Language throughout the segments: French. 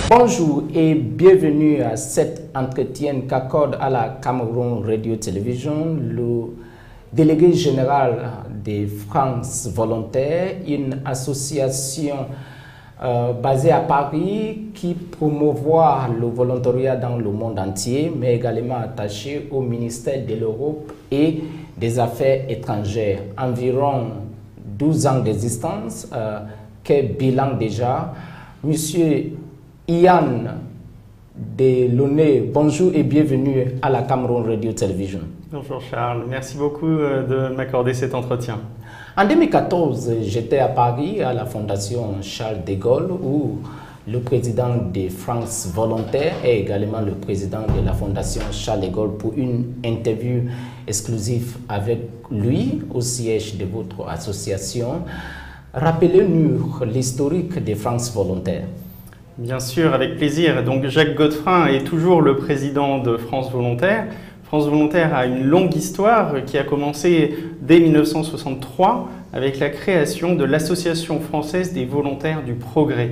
Bonjour et bienvenue à cet entretien qu'accorde à la Cameroun Radio Télévision le délégué général de France Volontaire, une association basée à Paris qui promouvoit le volontariat dans le monde entier, mais également attachée au ministère de l'Europe et des Affaires étrangères. Environ 12 ans d'existence, quel bilan déjà. Monsieur Yann Delaunay, bonjour et bienvenue à la Cameroun Radio Television. Bonjour Charles, merci beaucoup de m'accorder cet entretien. En 2014, j'étais à Paris à la Fondation Charles de Gaulle où le président de France Volontaire est également le président de la Fondation Charles de Gaulle pour une interview exclusive avec lui au siège de votre association. Rappelez-nous l'historique de France Volontaire. Bien sûr, avec plaisir. Donc Jacques Godefrin est toujours le président de France Volontaire. France Volontaire a une longue histoire qui a commencé dès 1963 avec la création de l'Association française des volontaires du progrès.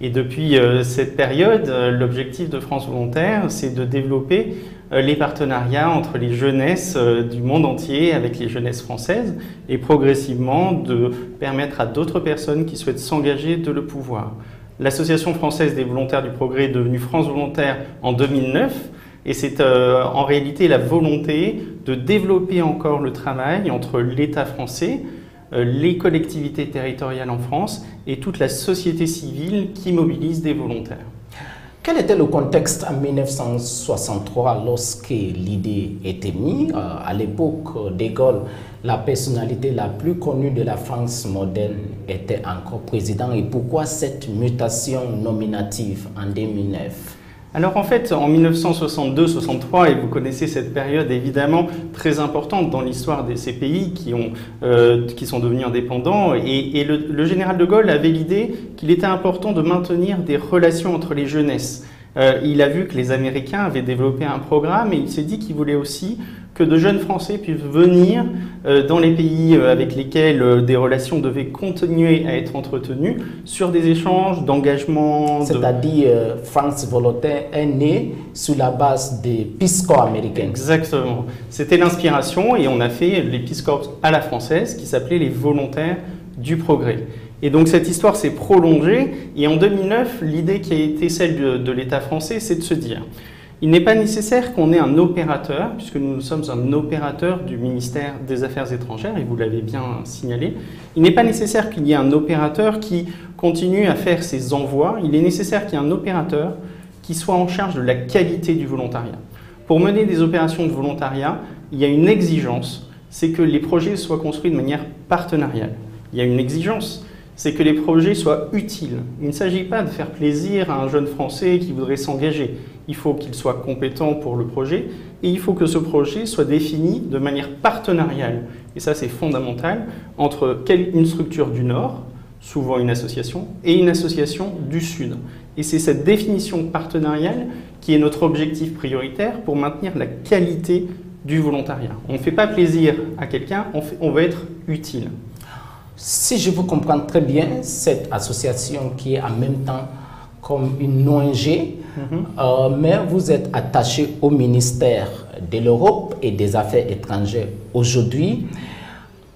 Et depuis cette période, l'objectif de France Volontaire, c'est de développer les partenariats entre les jeunesses du monde entier avec les jeunesses françaises et progressivement de permettre à d'autres personnes qui souhaitent s'engager de le pouvoir. L'Association française des volontaires du progrès est devenue France Volontaire en 2009 et c'est en réalité la volonté de développer encore le travail entre l'État français, les collectivités territoriales en France et toute la société civile qui mobilise des volontaires. Quel était le contexte en 1963 lorsque l'idée était mise? À l'époque de Gaulle, la personnalité la plus connue de la France moderne était encore président. Et pourquoi cette mutation nominative en 2009? Alors en fait, en 1962-63, et vous connaissez cette période évidemment très importante dans l'histoire de ces pays qui sont devenus indépendants, et le général de Gaulle avait l'idée qu'il était important de maintenir des relations entre les jeunesses. Il a vu que les Américains avaient développé un programme et il s'est dit qu'il voulait aussi que de jeunes Français puissent venir dans les pays avec lesquels des relations devaient continuer à être entretenues sur des échanges d'engagement. C'est-à-dire France Volontaire est née sur la base des Peace Corps américains. Exactement. C'était l'inspiration et on a fait les Peace Corps à la française qui s'appelaient les volontaires du progrès. Et donc cette histoire s'est prolongée et en 2009, l'idée qui a été celle de l'État français, c'est de se dire il n'est pas nécessaire qu'on ait un opérateur, puisque nous sommes un opérateur du ministère des Affaires étrangères, et vous l'avez bien signalé. Il n'est pas nécessaire qu'il y ait un opérateur qui continue à faire ses envois. Il est nécessaire qu'il y ait un opérateur qui soit en charge de la qualité du volontariat. Pour mener des opérations de volontariat, il y a une exigence, c'est que les projets soient construits de manière partenariale. Il y a une exigence, c'est que les projets soient utiles. Il ne s'agit pas de faire plaisir à un jeune Français qui voudrait s'engager. Il faut qu'il soit compétent pour le projet et il faut que ce projet soit défini de manière partenariale. Et ça, c'est fondamental entre une structure du Nord, souvent une association, et une association du Sud. Et c'est cette définition partenariale qui est notre objectif prioritaire pour maintenir la qualité du volontariat. On ne fait pas plaisir à quelqu'un, on va être utile. Si je vous comprends très bien, cette association qui est en même temps comme une ONG, mais vous êtes attaché au ministère de l'Europe et des Affaires étrangères aujourd'hui.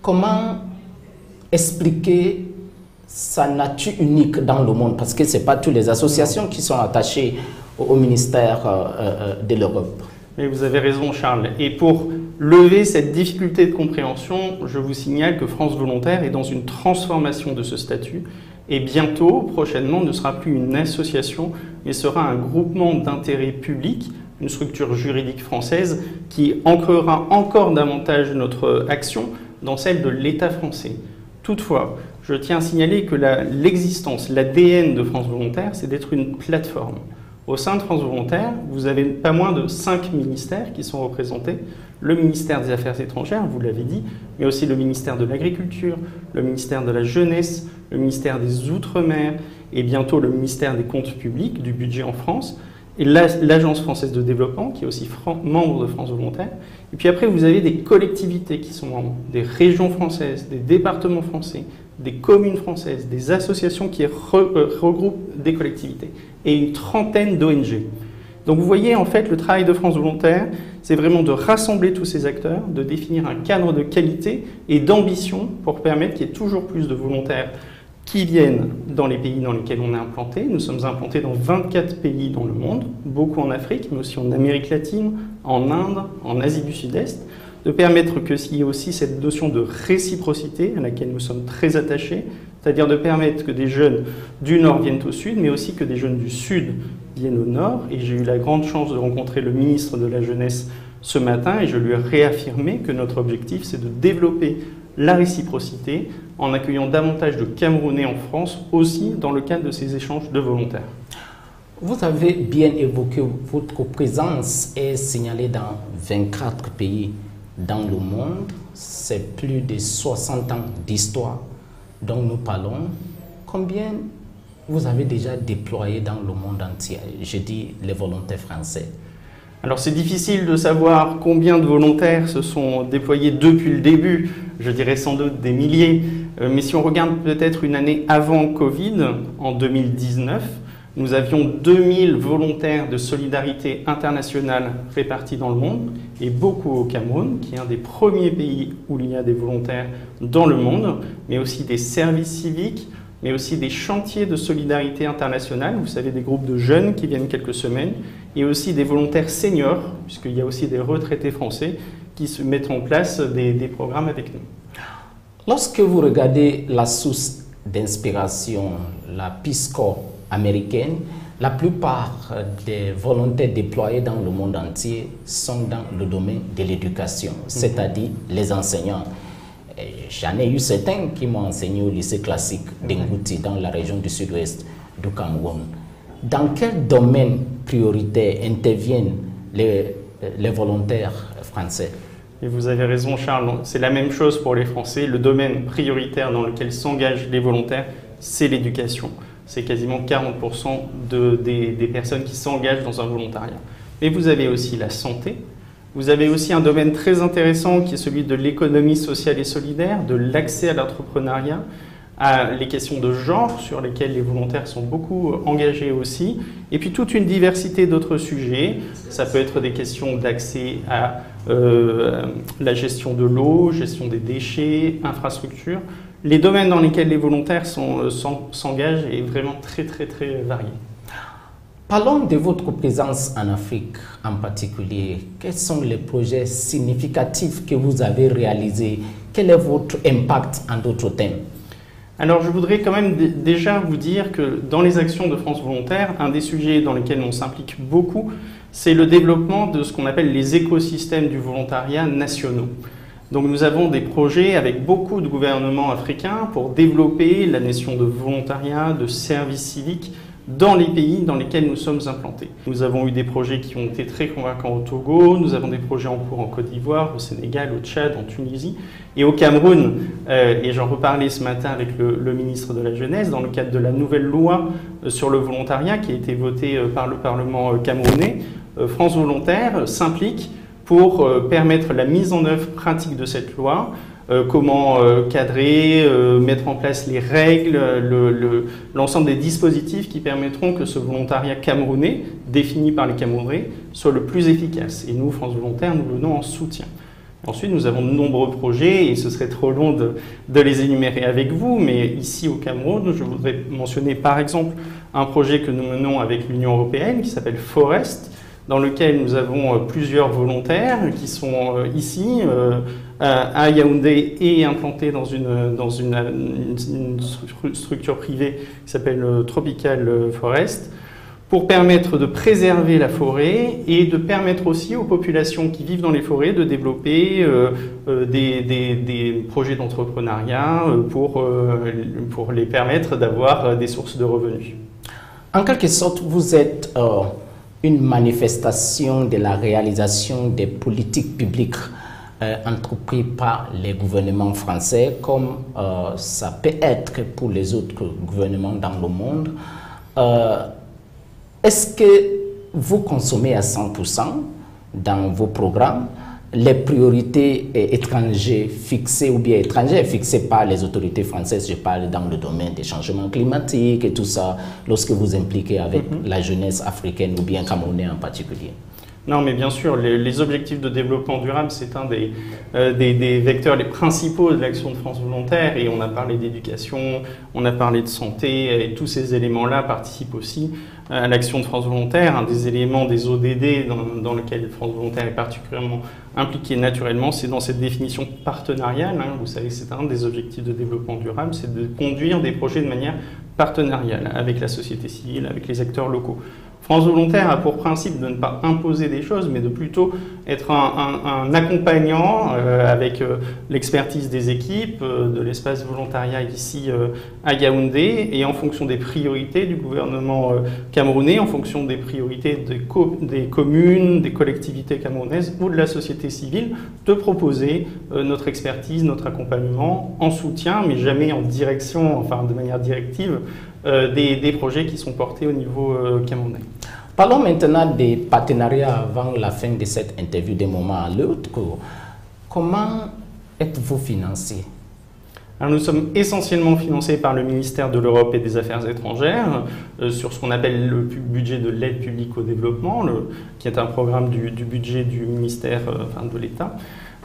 Comment expliquer sa nature unique dans le monde? Parce que ce n'est pas toutes les associations qui sont attachées au ministère de l'Europe. Mais vous avez raison Charles. Et pour lever cette difficulté de compréhension, je vous signale que France Volontaire est dans une transformation de ce statut et bientôt, prochainement, ne sera plus une association, mais sera un groupement d'intérêt public, une structure juridique française qui ancrera encore davantage notre action dans celle de l'État français. Toutefois, je tiens à signaler que l'existence, l'ADN de France Volontaire, c'est d'être une plateforme. Au sein de France Volontaire, vous avez pas moins de 5 ministères qui sont représentés. Le ministère des Affaires étrangères, vous l'avez dit, mais aussi le ministère de l'Agriculture, le ministère de la Jeunesse, le ministère des Outre-mer et bientôt le ministère des Comptes publics, du budget en France, et l'Agence française de développement, qui est aussi membre de France Volontaire. Et puis après, vous avez des collectivités qui sont membres, des régions françaises, des départements français, des communes françaises, des associations qui regroupent des collectivités. et une trentaine d'ONG. Donc vous voyez, en fait, le travail de France Volontaire, c'est vraiment de rassembler tous ces acteurs, de définir un cadre de qualité et d'ambition pour permettre qu'il y ait toujours plus de volontaires qui viennent dans les pays dans lesquels on est implanté. Nous sommes implantés dans 24 pays dans le monde, beaucoup en Afrique, mais aussi en Amérique latine, en Inde, en Asie du Sud-Est, de permettre qu'il y ait aussi cette notion de réciprocité à laquelle nous sommes très attachés, c'est-à-dire de permettre que des jeunes du Nord viennent au Sud, mais aussi que des jeunes du Sud viennent au Nord. Et j'ai eu la grande chance de rencontrer le ministre de la Jeunesse ce matin et je lui ai réaffirmé que notre objectif, c'est de développer la réciprocité en accueillant davantage de Camerounais en France, aussi dans le cadre de ces échanges de volontaires. Vous avez bien évoqué votre présence est signalée dans 24 pays dans le monde. C'est plus de 60 ans d'histoire dont nous parlons. Combien vous avez déjà déployé dans le monde entier? Je dis les volontaires français. Alors c'est difficile de savoir combien de volontaires se sont déployés depuis le début, je dirais sans doute des milliers, mais si on regarde peut-être une année avant Covid, en 2019, nous avions 2000 volontaires de solidarité internationale répartis dans le monde, et beaucoup au Cameroun, qui est un des premiers pays où il y a des volontaires dans le monde, mais aussi des services civiques, mais aussi des chantiers de solidarité internationale, vous savez, des groupes de jeunes qui viennent quelques semaines, et aussi des volontaires seniors, puisqu'il y a aussi des retraités français qui se mettent en place des programmes avec nous. Lorsque vous regardez la source d'inspiration, la Peace Corps américaine, la plupart des volontaires déployés dans le monde entier sont dans le domaine de l'éducation, c'est-à-dire les enseignants. J'en ai eu certains qui m'ont enseigné au lycée classique d'Ingouti, dans la région du sud-ouest du Cameroun. Dans quel domaine prioritaire interviennent les volontaires français? Et vous avez raison, Charles, c'est la même chose pour les Français. Le domaine prioritaire dans lequel s'engagent les volontaires, c'est l'éducation. C'est quasiment 40% des personnes qui s'engagent dans un volontariat. Mais vous avez aussi la santé. Vous avez aussi un domaine très intéressant qui est celui de l'économie sociale et solidaire, de l'accès à l'entrepreneuriat, à les questions de genre sur lesquelles les volontaires sont beaucoup engagés aussi, et puis toute une diversité d'autres sujets. Ça peut être des questions d'accès à la gestion de l'eau, gestion des déchets, infrastructures. Les domaines dans lesquels les volontaires s'engagent est vraiment très varié. Parlons de votre présence en Afrique en particulier. Quels sont les projets significatifs que vous avez réalisés? Quel est votre impact en d'autres thèmes? Alors je voudrais quand même déjà vous dire que dans les actions de France Volontaire, un des sujets dans lesquels on s'implique beaucoup, c'est le développement de ce qu'on appelle les écosystèmes du volontariat nationaux. Donc nous avons des projets avec beaucoup de gouvernements africains pour développer la notion de volontariat, de service civique, dans les pays dans lesquels nous sommes implantés. Nous avons eu des projets qui ont été très convaincants au Togo, nous avons des projets en cours en Côte d'Ivoire, au Sénégal, au Tchad, en Tunisie et au Cameroun. Et j'en reparlais ce matin avec le ministre de la Jeunesse dans le cadre de la nouvelle loi sur le volontariat qui a été votée par le Parlement camerounais. France Volontaire s'implique pour permettre la mise en œuvre pratique de cette loi, comment cadrer, mettre en place les règles, l'ensemble des dispositifs qui permettront que ce volontariat camerounais, défini par les Camerounais, soit le plus efficace. Et nous, France Volontaire, nous venons en soutien. Ensuite, nous avons de nombreux projets, et ce serait trop long de les énumérer avec vous, mais ici au Cameroun, je voudrais mentionner par exemple un projet que nous menons avec l'Union européenne qui s'appelle Forest, dans lequel nous avons plusieurs volontaires qui sont ici, à Yaoundé, et implantés dans une structure privée qui s'appelle Tropical Forest, pour permettre de préserver la forêt et de permettre aussi aux populations qui vivent dans les forêts de développer des projets d'entrepreneuriat pour les permettre d'avoir des sources de revenus. En quelque sorte, vous êtes une manifestation de la réalisation des politiques publiques entreprises par les gouvernements français, comme ça peut être pour les autres gouvernements dans le monde. Est-ce que vous consommez à 100% dans vos programmes? les priorités étrangères fixées ou bien étrangères fixées par les autorités françaises, je parle dans le domaine des changements climatiques et tout ça, lorsque vous impliquez avec la jeunesse africaine ou bien camerounaise en particulier? Non, mais bien sûr, les objectifs de développement durable, c'est un des vecteurs les principaux de l'action de France Volontaire. Et on a parlé d'éducation, on a parlé de santé, et tous ces éléments-là participent aussi à l'action de France Volontaire. Un des éléments des ODD dans lequel France Volontaire est particulièrement impliquée naturellement, c'est dans cette définition partenariale. Vous savez, c'est un des objectifs de développement durable, c'est de conduire des projets de manière partenariale avec la société civile, avec les acteurs locaux. France Volontaire a pour principe de ne pas imposer des choses, mais de plutôt être un accompagnant avec l'expertise des équipes, de l'espace volontariat ici à Yaoundé, et en fonction des priorités du gouvernement camerounais, en fonction des priorités des communes, des collectivités camerounaises ou de la société civile, de proposer notre expertise, notre accompagnement en soutien, mais jamais en direction, enfin de manière directive, des projets qui sont portés au niveau camerounais. Parlons maintenant des partenariats avant la fin de cette interview d'un moment à l'autre. Comment êtes-vous financé? Alors, nous sommes essentiellement financés par le ministère de l'Europe et des Affaires étrangères sur ce qu'on appelle le budget de l'aide publique au développement, qui est un programme du budget du ministère de l'État.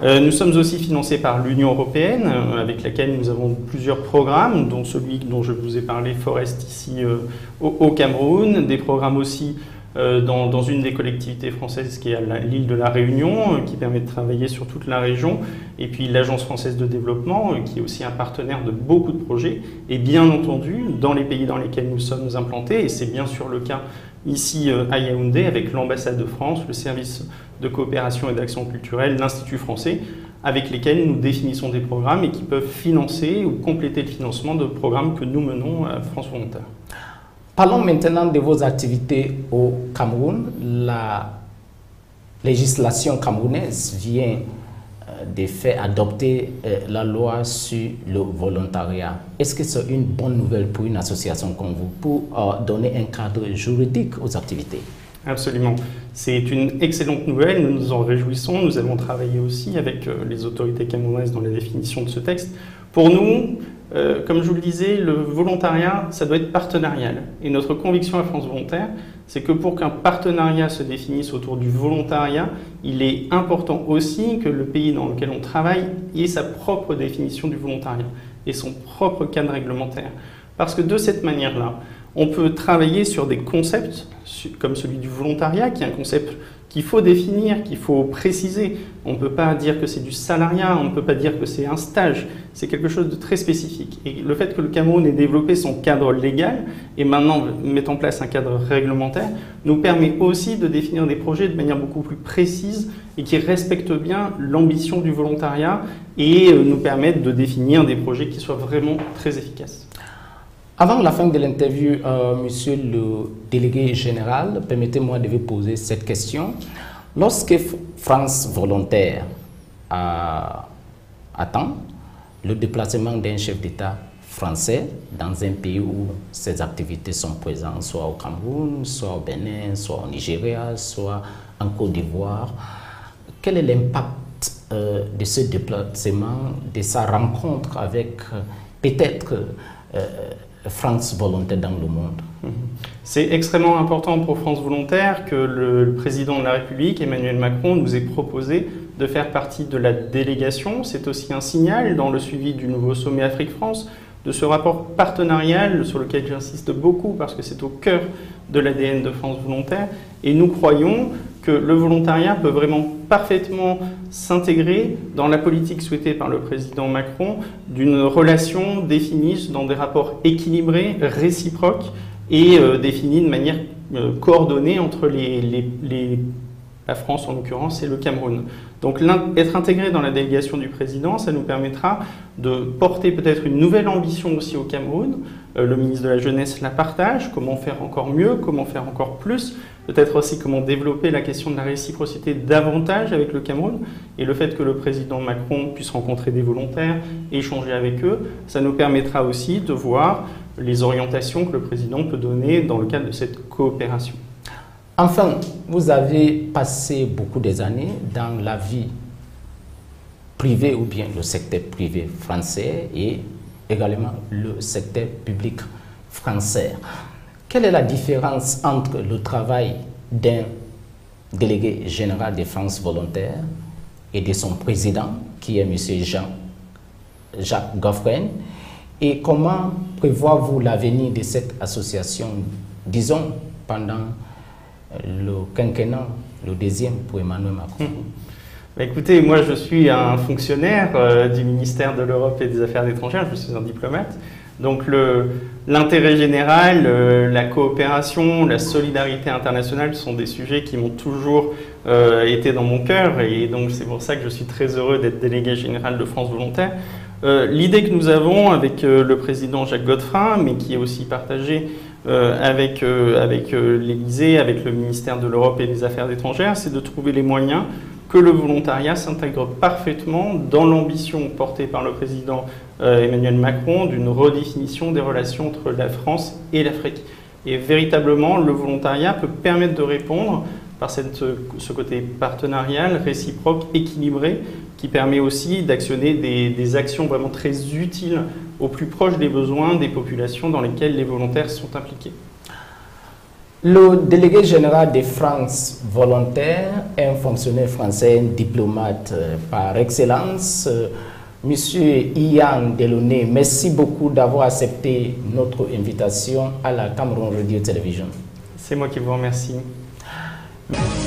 Nous sommes aussi financés par l'Union européenne, avec laquelle nous avons plusieurs programmes, dont celui dont je vous ai parlé, Forest, ici au Cameroun, des programmes aussi dans une des collectivités françaises qui est à l'île de la Réunion, qui permet de travailler sur toute la région, et puis l'Agence française de développement, qui est aussi un partenaire de beaucoup de projets, et bien entendu, dans les pays dans lesquels nous sommes implantés, et c'est bien sûr le cas ici à Yaoundé, avec l'ambassade de France, le service de coopération et d'action culturelle, l'Institut français, avec lesquels nous définissons des programmes et qui peuvent financer ou compléter le financement de programmes que nous menons à France Volontaire. Parlons maintenant de vos activités au Cameroun. La législation camerounaise vient de faire adopter la loi sur le volontariat. Est-ce que c'est une bonne nouvelle pour une association comme vous, pour donner un cadre juridique aux activités? Absolument. C'est une excellente nouvelle, nous nous en réjouissons. Nous avons travaillé aussi avec les autorités camerounaises dans la définition de ce texte. Pour nous, comme je vous le disais, le volontariat, ça doit être partenarial. Et notre conviction à France Volontaire, c'est que pour qu'un partenariat se définisse autour du volontariat, il est important aussi que le pays dans lequel on travaille ait sa propre définition du volontariat et son propre cadre réglementaire. Parce que de cette manière-là, on peut travailler sur des concepts comme celui du volontariat, qui est un concept qu'il faut définir, qu'il faut préciser. On ne peut pas dire que c'est du salariat, on ne peut pas dire que c'est un stage. C'est quelque chose de très spécifique. Et le fait que le Cameroun ait développé son cadre légal et maintenant met en place un cadre réglementaire nous permet aussi de définir des projets de manière beaucoup plus précise et qui respectent bien l'ambition du volontariat et nous permettent de définir des projets qui soient vraiment très efficaces. Avant la fin de l'interview, monsieur le délégué général, permettez-moi de vous poser cette question. Lorsque France Volontaire attend le déplacement d'un chef d'État français dans un pays où ses activités sont présentes, soit au Cameroun, soit au Bénin, soit au Nigeria, soit en Côte d'Ivoire, quel est l'impact de ce déplacement, de sa rencontre avec peut-être France Volontaire dans le monde? C'est extrêmement important pour France Volontaire que le président de la République, Emmanuel Macron, nous ait proposé de faire partie de la délégation. C'est aussi un signal dans le suivi du nouveau sommet Afrique-France, de ce rapport partenarial sur lequel j'insiste beaucoup parce que c'est au cœur de l'ADN de France Volontaire. Et nous croyons que le volontariat peut vraiment parfaitement s'intégrer dans la politique souhaitée par le président Macron d'une relation définie dans des rapports équilibrés, réciproques et définis de manière coordonnée entre la France en l'occurrence et le Cameroun. Donc être intégré dans la délégation du président, ça nous permettra de porter peut-être une nouvelle ambition aussi au Cameroun. Le ministre de la Jeunesse la partage, comment faire encore mieux, comment faire encore plus, peut-être aussi comment développer la question de la réciprocité davantage avec le Cameroun. Et le fait que le président Macron puisse rencontrer des volontaires, échanger avec eux, ça nous permettra aussi de voir les orientations que le président peut donner dans le cadre de cette coopération. Enfin, vous avez passé beaucoup des années dans la vie privé ou bien le secteur privé français et également le secteur public français. Quelle est la différence entre le travail d'un délégué général de France Volontaire et de son président, qui est M. Jacques Goffren, et comment prévoyez-vous l'avenir de cette association, disons, pendant le quinquennat, le deuxième pour Emmanuel Macron? Écoutez, moi je suis un fonctionnaire du ministère de l'Europe et des Affaires étrangères, je suis un diplomate. Donc l'intérêt général, la coopération, la solidarité internationale sont des sujets qui m'ont toujours été dans mon cœur, et donc c'est pour ça que je suis très heureux d'être délégué général de France Volontaire. L'idée que nous avons avec le président Jacques Goffrin, mais qui est aussi partagée avec l'Élysée, avec le ministère de l'Europe et des Affaires étrangères, c'est de trouver les moyens que le volontariat s'intègre parfaitement dans l'ambition portée par le président Emmanuel Macron d'une redéfinition des relations entre la France et l'Afrique. Et véritablement, le volontariat peut permettre de répondre par ce côté partenarial, réciproque, équilibré, qui permet aussi d'actionner des actions vraiment très utiles au plus proche des besoins des populations dans lesquelles les volontaires sont impliqués. Le délégué général de France Volontaire est un fonctionnaire français, un diplomate par excellence. Monsieur Ian Delaunay, merci beaucoup d'avoir accepté notre invitation à la Cameroun Radio Télévision. C'est moi qui vous remercie. Merci.